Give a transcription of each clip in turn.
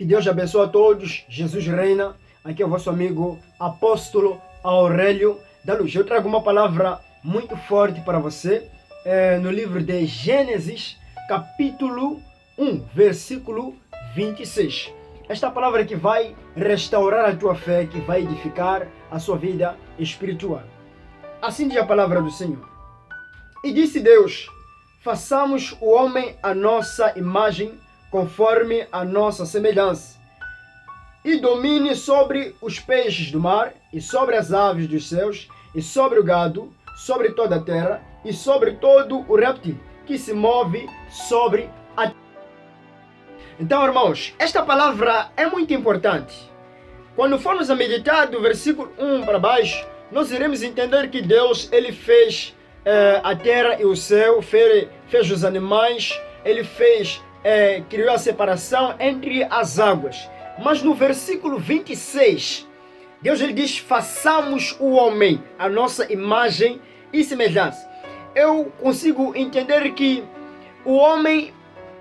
Que Deus abençoe a todos. Jesus reina. Aqui é o vosso amigo Apóstolo Aurélio da Luz. Eu trago uma palavra muito forte para você no livro de Gênesis, capítulo 1, versículo 26. Esta palavra que vai restaurar a tua fé, que vai edificar a sua vida espiritual. Assim diz a palavra do Senhor. E disse Deus: façamos o homem à nossa imagem, conforme a nossa semelhança, e domine sobre os peixes do mar, e sobre as aves dos céus, e sobre o gado, sobre toda a terra, e sobre todo o réptil que se move sobre a terra. Então, irmãos, esta palavra é muito importante. Quando formos a meditar do versículo 1 para baixo, nós iremos entender que Deus ele fez a terra e o céu, fez os animais, ele criou a separação entre as águas. Mas no versículo 26, Deus ele diz: façamos o homem à nossa imagem e semelhança. Eu consigo entender que o homem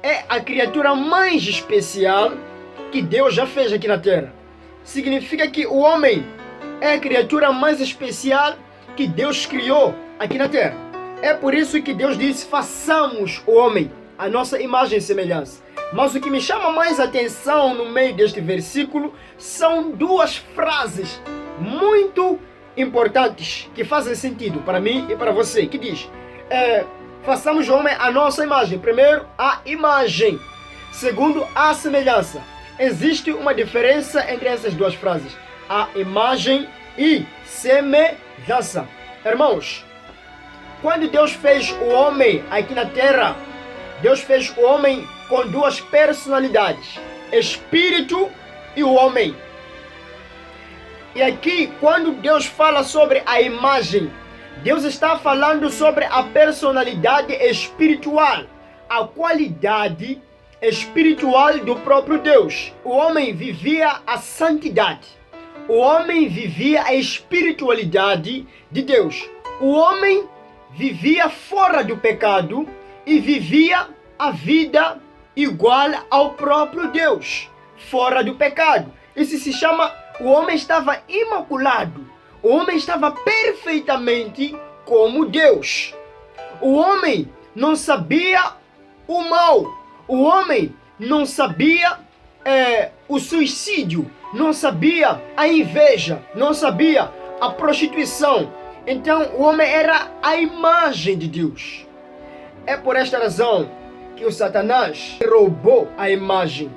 é a criatura mais especial que Deus já fez aqui na terra. Significa que o homem é a criatura mais especial que Deus criou aqui na terra. É por isso que Deus disse: façamos o homem à nossa imagem e semelhança. Mas o que me chama mais atenção no meio deste versículo são duas frases muito importantes que fazem sentido para mim e para você, que diz: façamos o homem à nossa imagem. Primeiro, a imagem. Segundo, a semelhança. Existe uma diferença entre essas duas frases: a imagem e semelhança. Irmãos, quando Deus fez o homem aqui na terra, Deus fez o homem com duas personalidades: espírito e o homem. E aqui, quando Deus fala sobre a imagem, Deus está falando sobre a personalidade espiritual, a qualidade espiritual do próprio Deus. O homem vivia a santidade. O homem vivia a espiritualidade de Deus. O homem vivia fora do pecado e vivia a vida igual ao próprio Deus, fora do pecado. Isso se chama: o homem estava imaculado. O homem estava perfeitamente como Deus. O homem não sabia o mal. O homem não sabia o suicídio. Não sabia a inveja. Não sabia a prostituição. Então o homem era a imagem de Deus. É por esta razão que o Satanás roubou a imagem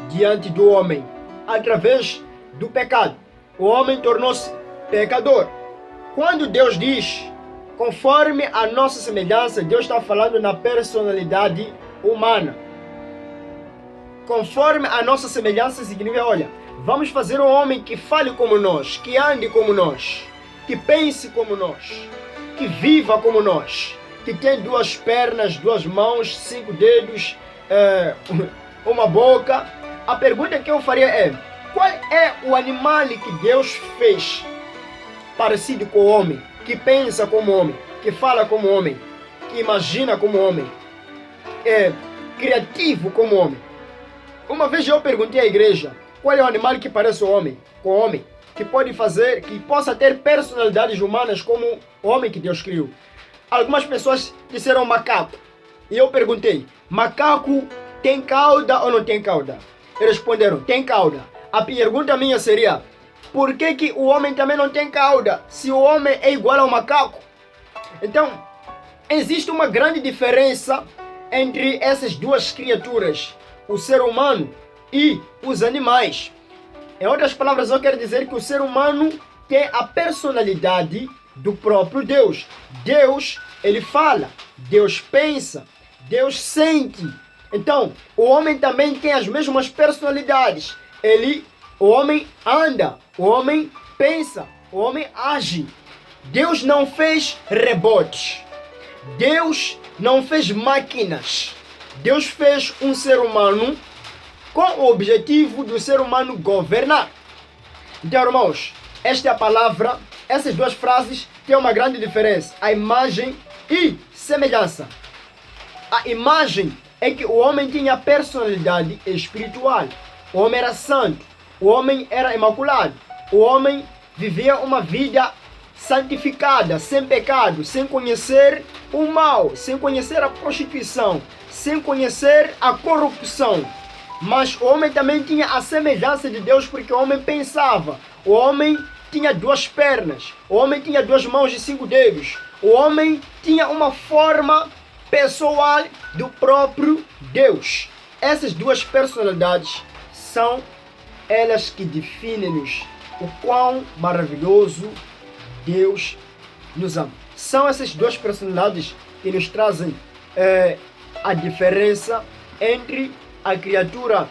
diante do homem através do pecado. O homem tornou-se pecador. Quando Deus diz conforme a nossa semelhança, Deus está falando na personalidade humana. Conforme a nossa semelhança significa: olha, vamos fazer um homem que fale como nós, que ande como nós, que pense como nós, que viva como nós, que tem duas pernas, duas mãos, 5 dedos, uma boca. A pergunta que eu faria é: qual é o animal que Deus fez parecido com o homem, que pensa como homem, que fala como homem, que imagina como homem, é criativo como homem? Uma vez eu perguntei à igreja: qual é o animal que parece o homem, com o homem, que pode fazer, que possa ter personalidades humanas como o homem que Deus criou? Algumas pessoas disseram macaco. E eu perguntei: macaco tem cauda ou não tem cauda? Eles responderam: tem cauda. A pergunta minha seria: por que o homem também não tem cauda, se o homem é igual ao macaco? Então, existe uma grande diferença entre essas duas criaturas, o ser humano e os animais. Em outras palavras, eu quero dizer que o ser humano tem a personalidade do próprio Deus. Deus, ele fala, Deus pensa, Deus sente. Então, o homem também tem as mesmas personalidades. O homem anda, o homem pensa, o homem age. Deus não fez rebotes. Deus não fez máquinas. Deus fez um ser humano com o objetivo do ser humano governar. Então, irmãos, esta é a palavra. Essas duas frases têm uma grande diferença: a imagem e semelhança. A imagem é que o homem tinha personalidade espiritual. o homem era santo, o homem era imaculado, o homem vivia uma vida santificada, sem pecado, sem conhecer o mal, sem conhecer a prostituição, sem conhecer a corrupção. Mas o homem também tinha a semelhança de Deus, porque o homem pensava, o homem tinha 2 pernas, o homem tinha 2 mãos e 5 dedos, o homem tinha uma forma pessoal do próprio Deus. Essas 2 personalidades são elas que definem-nos o quão maravilhoso Deus nos ama. São essas 2 personalidades que nos trazem a diferença entre a criatura,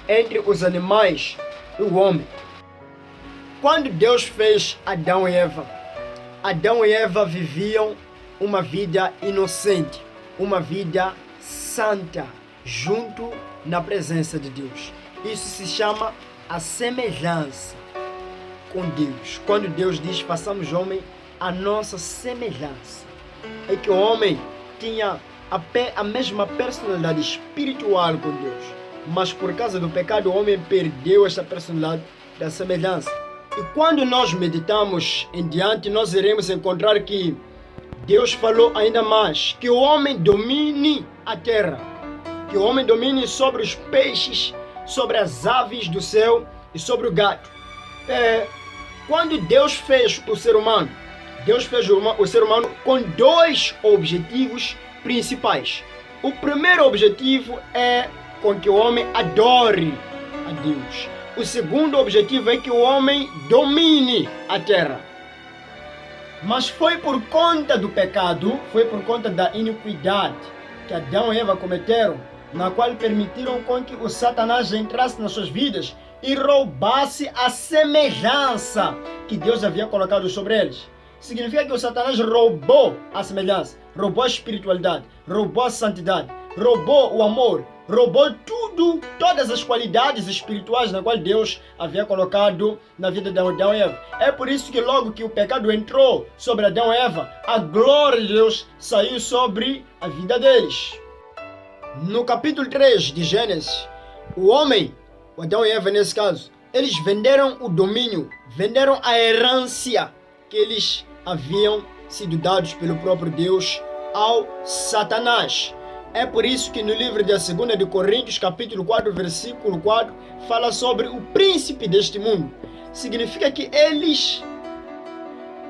entre os animais e o homem. Quando Deus fez Adão e Eva viviam uma vida inocente, uma vida santa, junto na presença de Deus. Isso se chama a semelhança com Deus. Quando Deus diz, façamos homem a nossa semelhança, é que o homem tinha a mesma personalidade espiritual com Deus, mas por causa do pecado o homem perdeu esta personalidade da semelhança. E quando nós meditamos em diante, nós iremos encontrar que Deus falou ainda mais, que o homem domine a terra, que o homem domine sobre os peixes, sobre as aves do céu e sobre o gado. Quando Deus fez o ser humano, Deus fez o ser humano com 2 objetivos principais. O primeiro objetivo é com que o homem adore a Deus. O segundo objetivo é que o homem domine a terra. Mas foi por conta do pecado, foi por conta da iniquidade que Adão e Eva cometeram, na qual permitiram com que o Satanás entrasse nas suas vidas e roubasse a semelhança que Deus havia colocado sobre eles. Significa que o Satanás roubou a semelhança, roubou a espiritualidade, roubou a santidade, roubou o amor, roubou tudo, todas as qualidades espirituais na qual Deus havia colocado na vida de Adão e Eva. É por isso que logo que o pecado entrou sobre Adão e Eva, a glória de Deus saiu sobre a vida deles. No capítulo 3 de Gênesis, o homem, o Adão e Eva nesse caso, eles venderam o domínio, venderam a herança que eles haviam sido dados pelo próprio Deus ao Satanás. É por isso que no livro de 2 de Coríntios, capítulo 4, versículo 4, fala sobre o príncipe deste mundo. Significa que eles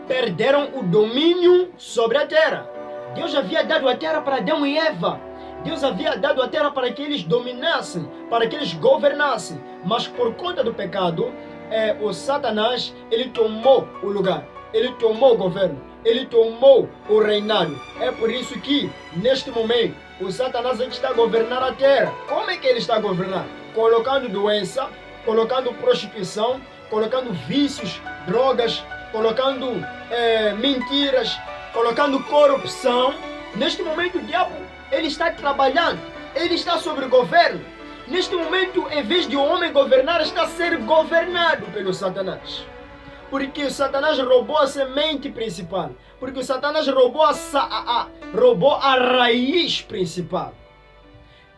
perderam o domínio sobre a terra. Deus havia dado a terra para Adão e Eva. Deus havia dado a terra para que eles dominassem, para que eles governassem. Mas por conta do pecado, o Satanás, ele tomou o lugar. Ele tomou o governo. Ele tomou o reinado. É por isso que, neste momento, o Satanás está a governar a terra. Como é que ele está a governar? Colocando doença, colocando prostituição, colocando vícios, drogas, colocando mentiras, colocando corrupção. Neste momento, o diabo, ele está trabalhando, ele está sobre o governo. Neste momento, em vez de o homem governar, está a ser governado pelo Satanás. Porque o Satanás roubou a semente principal. Porque o Satanás roubou a raiz principal.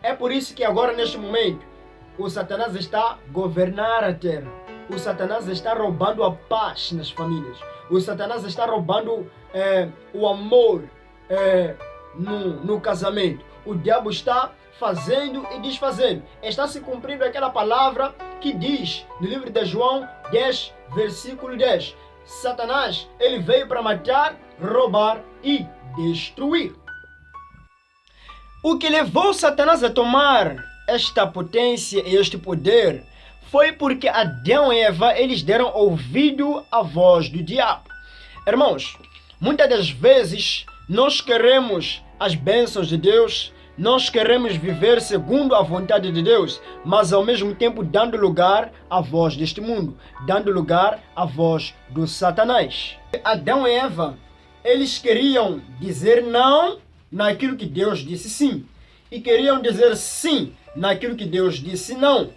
É por isso que agora, neste momento, o Satanás está a governar a terra. O Satanás está roubando a paz nas famílias. O Satanás está roubando o amor no casamento. O diabo está fazendo e desfazendo. Está se cumprindo aquela palavra que diz no livro de João 10, versículo 10. Satanás, ele veio para matar, roubar e destruir. O que levou Satanás a tomar esta potência e este poder foi porque Adão e Eva, eles deram ouvido à voz do diabo. Irmãos, muitas das vezes nós queremos as bênçãos de Deus, nós queremos viver segundo a vontade de Deus, mas ao mesmo tempo dando lugar à voz deste mundo, dando lugar à voz do Satanás. Adão e Eva, eles queriam dizer não naquilo que Deus disse sim, e queriam dizer sim naquilo que Deus disse não.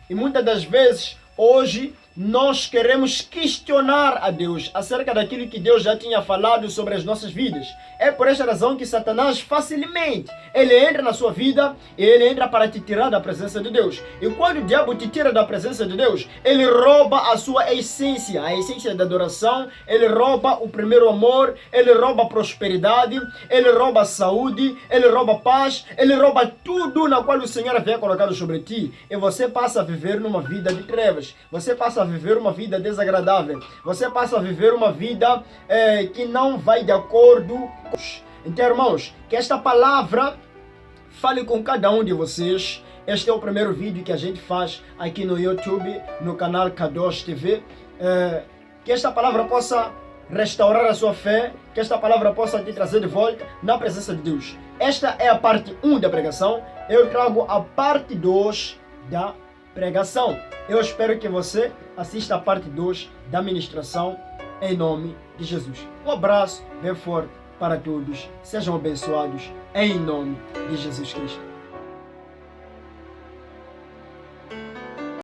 E muitas das vezes, hoje, nós queremos questionar a Deus acerca daquilo que Deus já tinha falado sobre as nossas vidas. É por esta razão que Satanás facilmente, ele entra na sua vida e ele entra para te tirar da presença de Deus. E quando o diabo te tira da presença de Deus, ele rouba a sua essência, a essência da adoração, ele rouba o primeiro amor, ele rouba a prosperidade, ele rouba a saúde, ele rouba a paz, ele rouba tudo na qual o Senhor havia colocado sobre ti. E você passa a viver numa vida de trevas, você passa a viver uma vida desagradável, você passa a viver uma vida que não vai de acordo. Então, irmãos, que esta palavra fale com cada um de vocês. Este é o primeiro vídeo que a gente faz aqui no YouTube, no canal Kadosh TV. Que esta palavra possa restaurar a sua fé, que esta palavra possa te trazer de volta na presença de Deus. Esta é a parte 1 da pregação. Eu trago a parte 2 da pregação. Eu espero que você assista a parte 2 da ministração em nome de Jesus. Um abraço bem forte para todos. Sejam abençoados em nome de Jesus Cristo.